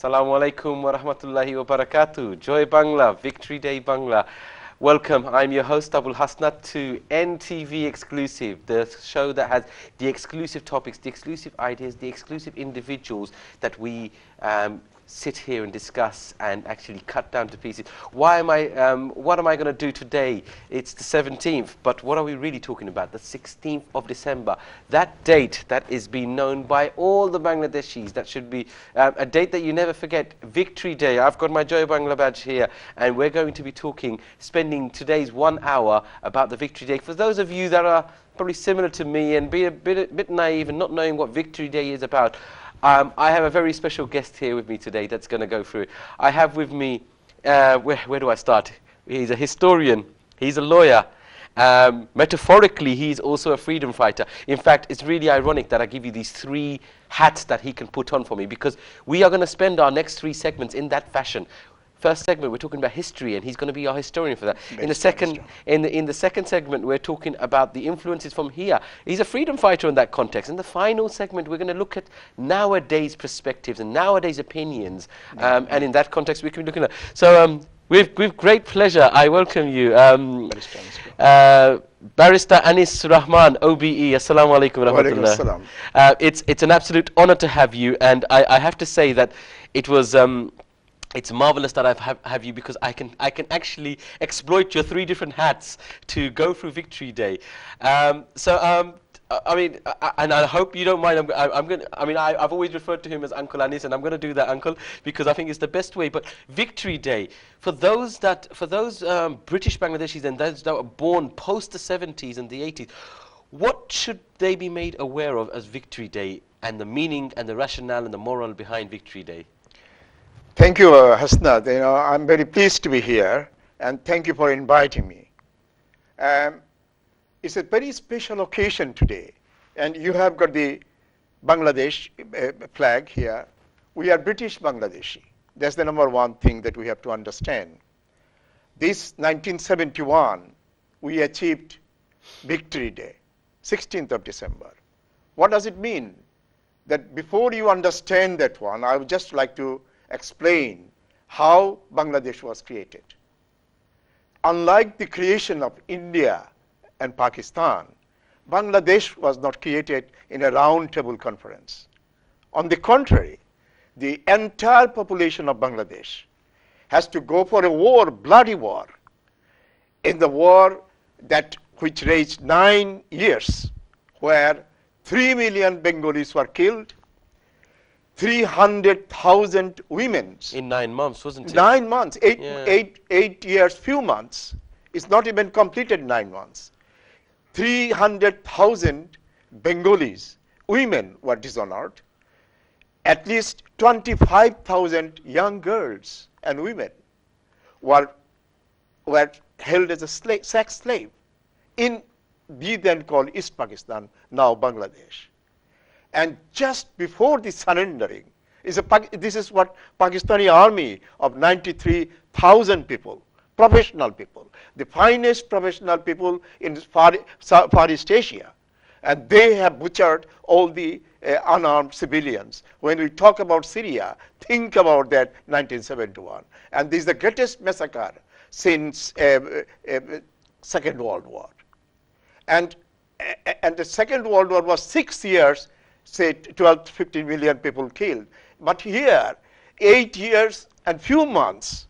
Assalamu alaikum wa rahmatullahi wa barakatuh. Joy Bangla, Victory Day Bangla. Welcome. I'm your host Abul Hasnath to NTV Exclusive, the show that has the exclusive topics, the exclusive ideas, the exclusive individuals that we sit here and discuss and actually cut down to pieces. What am I going to do today? It's the 17th, but what are we really talking about? The 16th of December. That date that is being known by all the Bangladeshis. That should be a date that you never forget. Victory Day. I've got my Joy Bangla badge here, and we're going to be spending today's 1 hour about the Victory Day. For those of you that are probably similar to me and be a bit naive and not knowing what Victory Day is about, I have a very special guest here with me today that's going to go through it. I have with me, where do I start? He's a historian, he's a lawyer. Metaphorically, he's also a freedom fighter. In fact, it's really ironic that I give you these three hats that he can put on for me, because we are going to spend our next three segments in that fashion. First segment, we're talking about history, and he's going to be our historian for that. In the second segment, we're talking about the influences from here. He's a freedom fighter in that context. In the final segment, we're going to look at nowadays perspectives and nowadays opinions, and in that context, we can be looking at. So, with great pleasure, I welcome you, Barrister Anis Rahman, OBE. Assalamu alaikum wa rahmatullah. It's an absolute honor to have you, and I have to say that it was. It's marvelous that I have you, because I can actually exploit your three different hats to go through Victory Day. I mean, and I hope you don't mind. I've always referred to him as Uncle Anis, and I'm going to do that, Uncle, because I think it's the best way. But Victory Day, for those British Bangladeshis and those that were born post the 70s and the 80s, what should they be made aware of as Victory Day, and the meaning and the rationale and the moral behind Victory Day? Thank you, Hasnath. I'm very pleased to be here, and thank you for inviting me. It's a very special occasion today, and you have got the Bangladesh flag here. We are British Bangladeshi. That's the number one thing that we have to understand. This 1971, we achieved Victory Day, 16th of December. What does it mean? That before you understand that one, I would just like to explain how Bangladesh was created. Unlike the creation of India and Pakistan, Bangladesh was not created in a round table conference. On the contrary, the entire population of Bangladesh has to go for a war, bloody war. In the war which raged 9 years, where 3 million Bengalis were killed, 300,000 women. In 9 months, wasn't it? 9 months, 8 years, few months. It's not even completed 9 months. 300,000 Bengalis, women were dishonored. At least 25,000 young girls and women were held as a sex slave in we then call East Pakistan, now Bangladesh. And just before the surrendering, this is what Pakistani army of 93,000 people, professional people, the finest professional people in Far East Asia. And they have butchered all the unarmed civilians. When we talk about Syria, think about that 1971. And this is the greatest massacre since Second World War. And the Second World War was 6 years, say 12 to 15 million people killed. But here, 8 years and few months,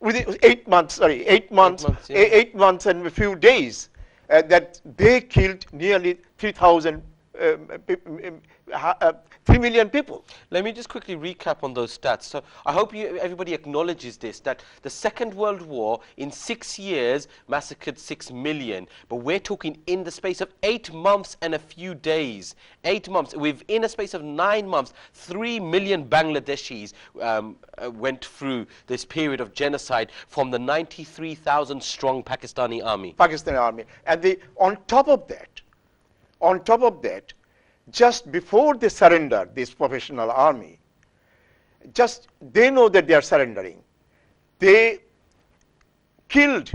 within 8 months, sorry, 8 months, 8 months and a few days, that they killed nearly 3 million people. Let me just quickly recap on those stats. So I hope everybody acknowledges this, that the Second World War in 6 years massacred 6 million. But we're talking in the space of 8 months and a few days. 8 months. Within a space of 9 months, 3 million Bangladeshis went through this period of genocide from the 93,000 strong Pakistani army. And on top of that, just before they surrender, this professional army, they know that they are surrendering. They killed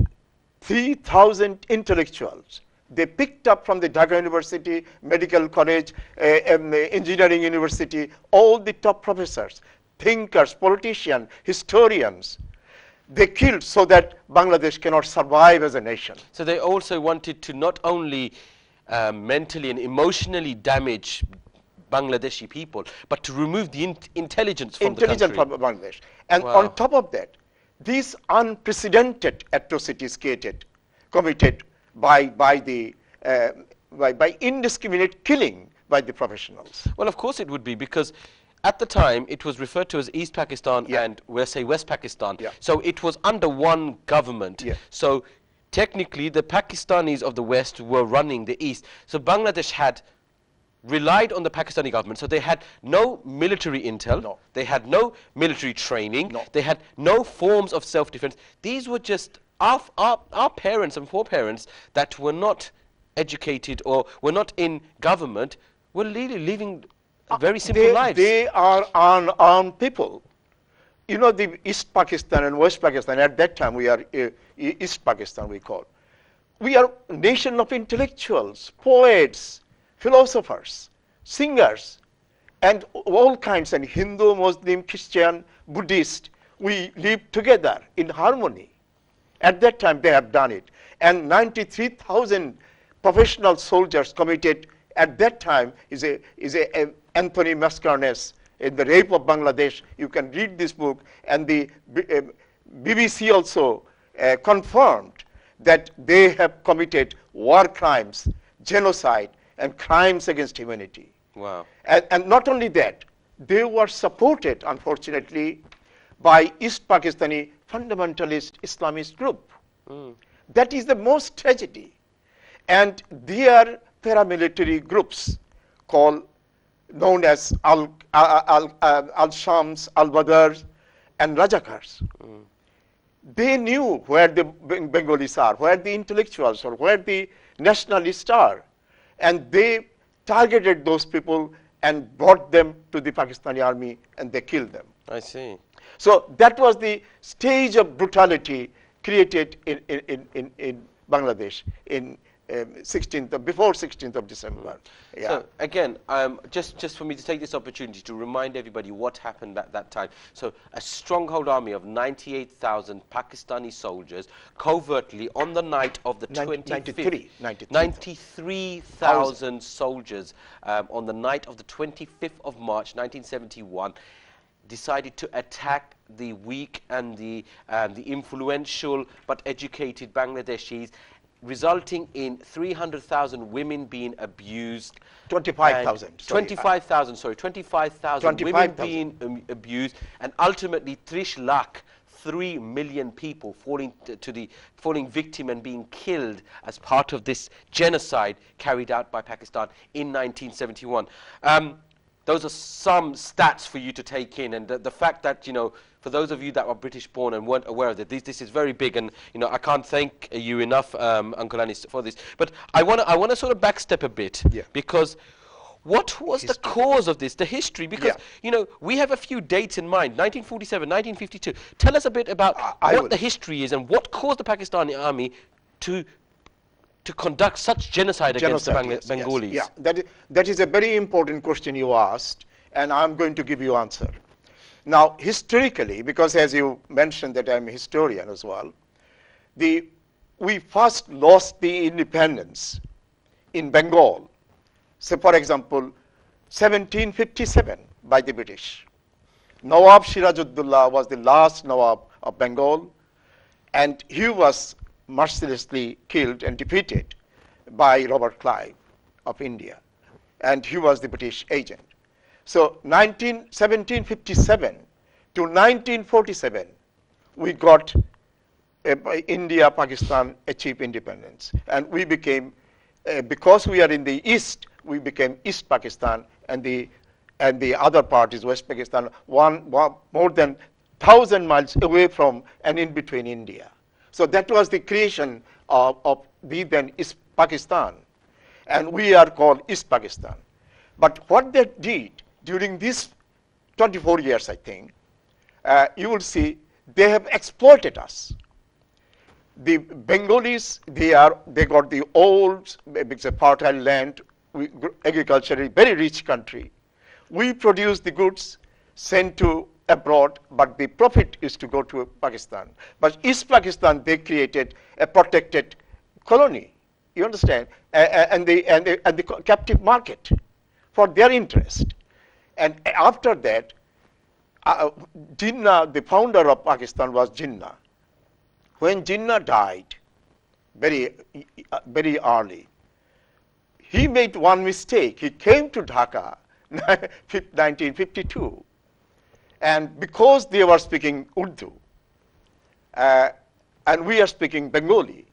3,000 intellectuals. They picked up from the Dhaka University, Medical College, Engineering University, all the top professors, thinkers, politicians, historians. They killed so that Bangladesh cannot survive as a nation. So they also wanted to not only mentally and emotionally damage Bangladeshi people, but to remove the intelligence from the country. From Bangladesh. And Wow. on top of that, these unprecedented atrocities committed by indiscriminate killing by the professionals. Well, of course it would be, because at the time it was referred to as East Pakistan Yeah. and we'll say West Pakistan. Yeah. So it was under one government. Yeah. So technically the Pakistanis of the West were running the East. So Bangladesh had relied on the Pakistani government. So they had no military intel. No. They had no military training. No. They had no forms of self-defense. These were just our parents and foreparents that were not educated or were not in government, were living very simple lives. They are unarmed people. You know, the East Pakistan and West Pakistan, at that time we are East Pakistan, we call. We are a nation of intellectuals, poets, philosophers, singers, and all kinds, and Hindu, Muslim, Christian, Buddhist. We live together in harmony. At that time they have done it. And 93,000 professional soldiers committed at that time is a Anthony Mascarenhas in The Rape of Bangladesh. You can read this book, and the BBC also confirmed that they have committed war crimes, genocide, and crimes against humanity. Wow. And not only that, they were supported, unfortunately, by East Pakistani fundamentalist Islamist group. That is the most tragedy. And their paramilitary groups known as Al-Shams, Al-Badrs, and Rajakars. They knew where the Bengalis are, where the intellectuals are, where the nationalists are. And they targeted those people and brought them to the Pakistani army, and they killed them. I see. So that was the stage of brutality created in Bangladesh before 16th of December. Yeah. So again, just for me to take this opportunity to remind everybody what happened at that time. So a stronghold army of 98,000 Pakistani soldiers covertly on the night of the 25th, 93,000 soldiers on the night of the 25th of March 1971 decided to attack the weak and the influential but educated Bangladeshis, resulting in 300,000 women being abused. 25,000. 25,000, sorry, 25,000 women being abused, and ultimately 3 million people falling victim and being killed as part of this genocide carried out by Pakistan in 1971. Those are some stats for you to take in, and the fact that, you know, for those of you that are British born and weren't aware of it, this is very big, and you know, I can't thank you enough, Uncle Anis, for this. But I want to sort of backstep a bit, because what was the cause of this, the history? Because you know, we have a few dates in mind: 1947, 1952. Tell us a bit about what the history is and what caused the Pakistani army to conduct such genocide against the Bengalis. Yes. Yeah, that is a very important question you asked, and I'm going to give you answer. Now, historically, because as you mentioned that I'm a historian as well, we first lost the independence in Bengal. So, for example, 1757 by the British. Nawab Sirajuddaulah was the last Nawab of Bengal, and he was mercilessly killed and defeated by Robert Clive of India, and he was the British agent. So 1757 to 1947, we got India, Pakistan achieved independence, and we became, because we are in the East, we became East Pakistan, and the other part is West Pakistan, more than 1,000 miles away from and in between India. So that was the creation of the then East Pakistan, and we are called East Pakistan. But what they did during these 24 years, I think, you will see they have exploited us. The Bengalis, they got the old, fertile land, agriculturally very rich country. We produce the goods, sent to abroad, but the profit is to go to Pakistan. But East Pakistan, they created a protected colony. You understand? And the captive market for their interest. And after that, Jinnah, the founder of Pakistan, was Jinnah. When Jinnah died, very early, he made one mistake. He came to Dhaka, 1952, and because they were speaking Urdu, and we are speaking Bengali,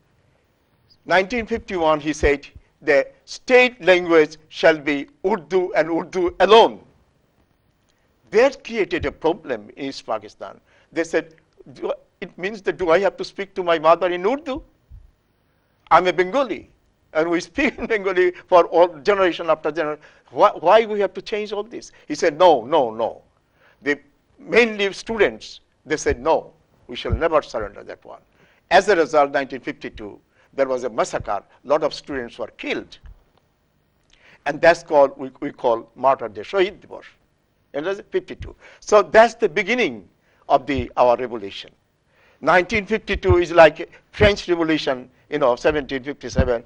1951 he said the state language shall be Urdu and Urdu alone. That created a problem in East Pakistan. They said, it means that do I have to speak to my mother in Urdu? I'm a Bengali, and we speak in Bengali for all generation after generation. Why we have to change all this? He said, no, no, no. The mainly students, they said, no, we shall never surrender that one. As a result, 1952, there was a massacre. A lot of students were killed. And that's called, we call Martyr Day, Shahid Divas. It was 52. So that's the beginning of our revolution. 1952 is like French Revolution, 1757,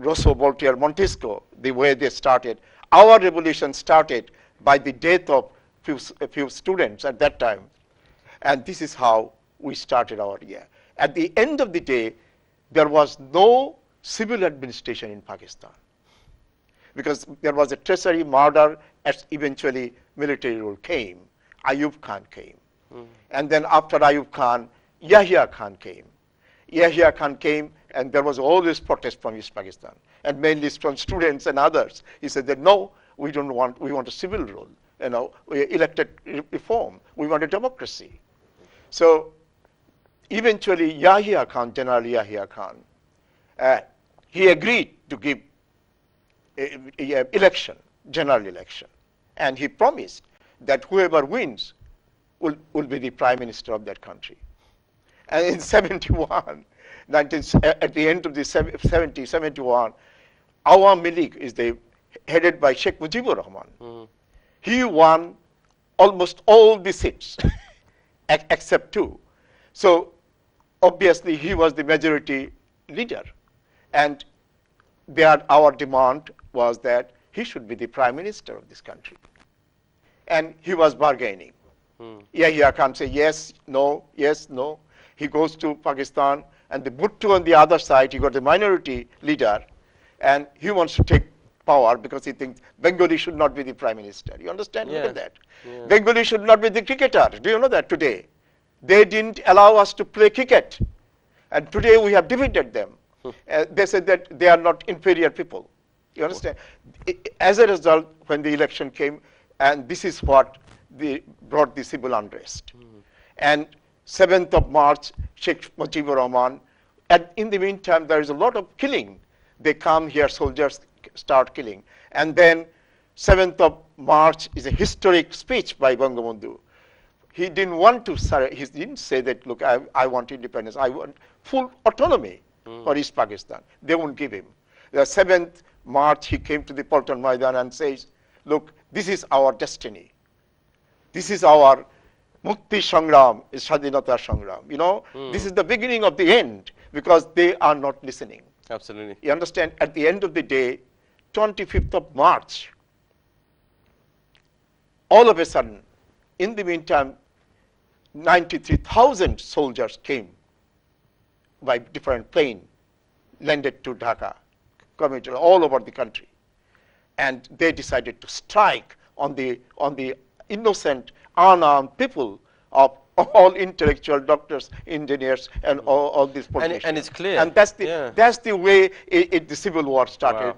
Rousseau, Voltaire, Montesquieu, the way they started. Our revolution started by the death of a few students at that time. And this is how we started our year. At the end of the day, there was no civil administration in Pakistan, because there was a treachery, murder, as eventually military rule came. Ayub Khan came. And then after Ayub Khan, Yahya Khan came. Yahya Khan came, and there was always protest from East Pakistan, and mainly from students and others. He said that no, we want a civil rule, we elected reform, we want a democracy. So eventually Yahya Khan, General Yahya Khan, he agreed to give election, general election, and he promised that whoever wins will be the prime minister of that country. And in 71, at the end of the 71, Awami League is headed by Sheikh Mujibur Rahman. He won almost all the seats except 2. So obviously he was the majority leader, and our demand was that he should be the prime minister of this country. And he was bargaining. Yahya Khan say yes, no, yes, no. He goes to Pakistan, and the Bhutto on the other side, he got the minority leader, and he wants to take power because he thinks Bengali should not be the prime minister. You understand? Yeah. Look at that. Yeah. Bengali should not be the cricketer. Do you know that today? They didn't allow us to play cricket, and today we have defeated them. They said that they are not inferior people. You understand? As a result, when the election came, and this is what brought the civil unrest. And 7th of March, Sheikh Mujibur Rahman, and in the meantime, there is a lot of killing. They come here, soldiers start killing. And then 7th of March is a historic speech by Bangabandhu. He didn't want to, he didn't say that, look, I want independence. I want full autonomy for East Pakistan. They won't give him. The 7th March, he came to the Paltan Maidan and says, look, this is our destiny. This is our Mukti Sangram, is Shadinata Sangram. This is the beginning of the end, because they are not listening. Absolutely. You understand? At the end of the day, 25th of March, all of a sudden, in the meantime, 93,000 soldiers came by different plane, landed to Dhaka, committed all over the country. And they decided to strike on the innocent, unarmed people of all intellectual doctors, engineers, and all these politicians. And it's clear. And that's the way the Civil War started. Wow.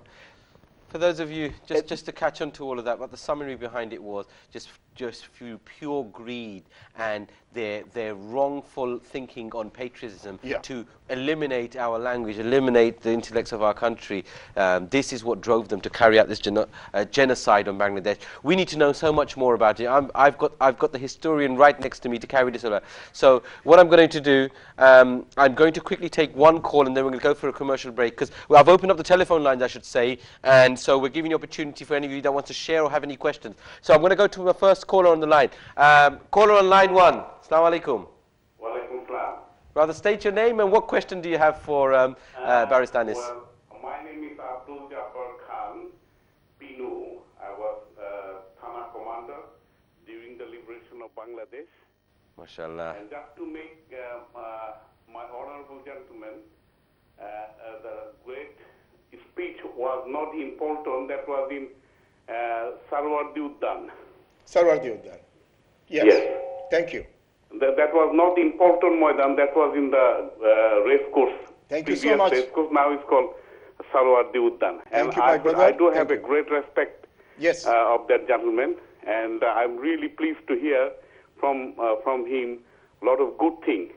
For those of you, just to catch on to all of that, what the summary behind it was, just through pure greed and their wrongful thinking on patriotism to eliminate our language, eliminate the intellects of our country. This is what drove them to carry out this genocide on Bangladesh. We need to know so much more about it. I've got the historian right next to me to carry this over. So what I'm going to do, I'm going to quickly take one call, and then we're going to go for a commercial break, because I've opened up the telephone lines, I should say, and so we're giving you opportunity for any of you that want to share or have any questions. So I'm going to go to the first caller on the line. Caller on line 1. Assalamu alaikum. Walaikum salam. Rather state your name and what question do you have for Barrister Anis? Well, my name is Abul Khan, Pinu. I was Thana commander during the liberation of Bangladesh. MashaAllah. And just to make my honorable gentleman, the great speech was not in Polton, that was in Sarwardi Uddan. Sarwardi Uddan. Yes. Yes. Thank you. That was not in Polton Moidan, that was in the race course. Thank you so much. Race course, now it's called Sarwardi Uddan. Thank And you, my brother. I do have Thank a you. great respect Yes. of that gentleman, and I'm really pleased to hear from him a lot of good things.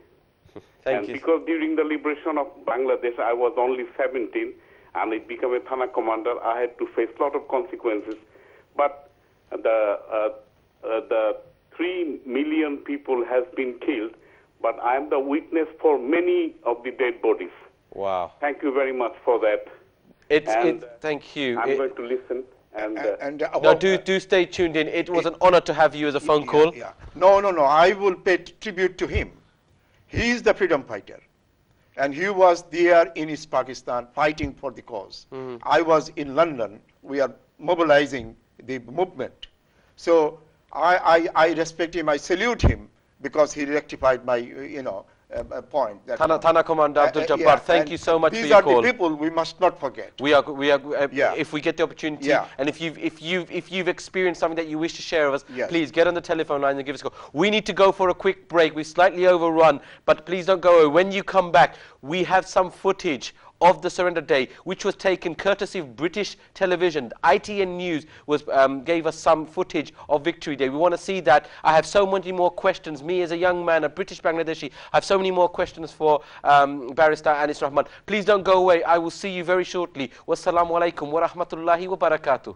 Thank you. Because during the liberation of Bangladesh, I was only 17, and it became a Thana commander. I had to face a lot of consequences. But the 3 million people has been killed, but I am the witness for many of the dead bodies. Wow. Thank you very much for that. Thank you. I'm going to listen. No, do stay tuned in. It was an honor to have you as a phone call. Yeah. No. I will pay tribute to him. He is the freedom fighter. And he was there in East Pakistan fighting for the cause. I was in London. We are mobilizing the movement. So I respect him. I salute him because he rectified my, point. That Thana Commander Abdul Jabbar, thank you so much for your call. These call. are the people we must not forget. We are if we get the opportunity, and if you've experienced something that you wish to share with us, please get on the telephone line and give us a call. We need to go for a quick break. We slightly overrun, but please don't go away. When you come back, we have some footage of the Surrender Day, which was taken courtesy of British television. ITN News gave us some footage of Victory Day. We want to see that. I have so many more questions. Me as a young man, a British Bangladeshi, I have so many more questions for Barrister Anis Rahman. Please don't go away. I will see you very shortly. Wassalamu alaikum wa rahmatullahi wa barakatuh.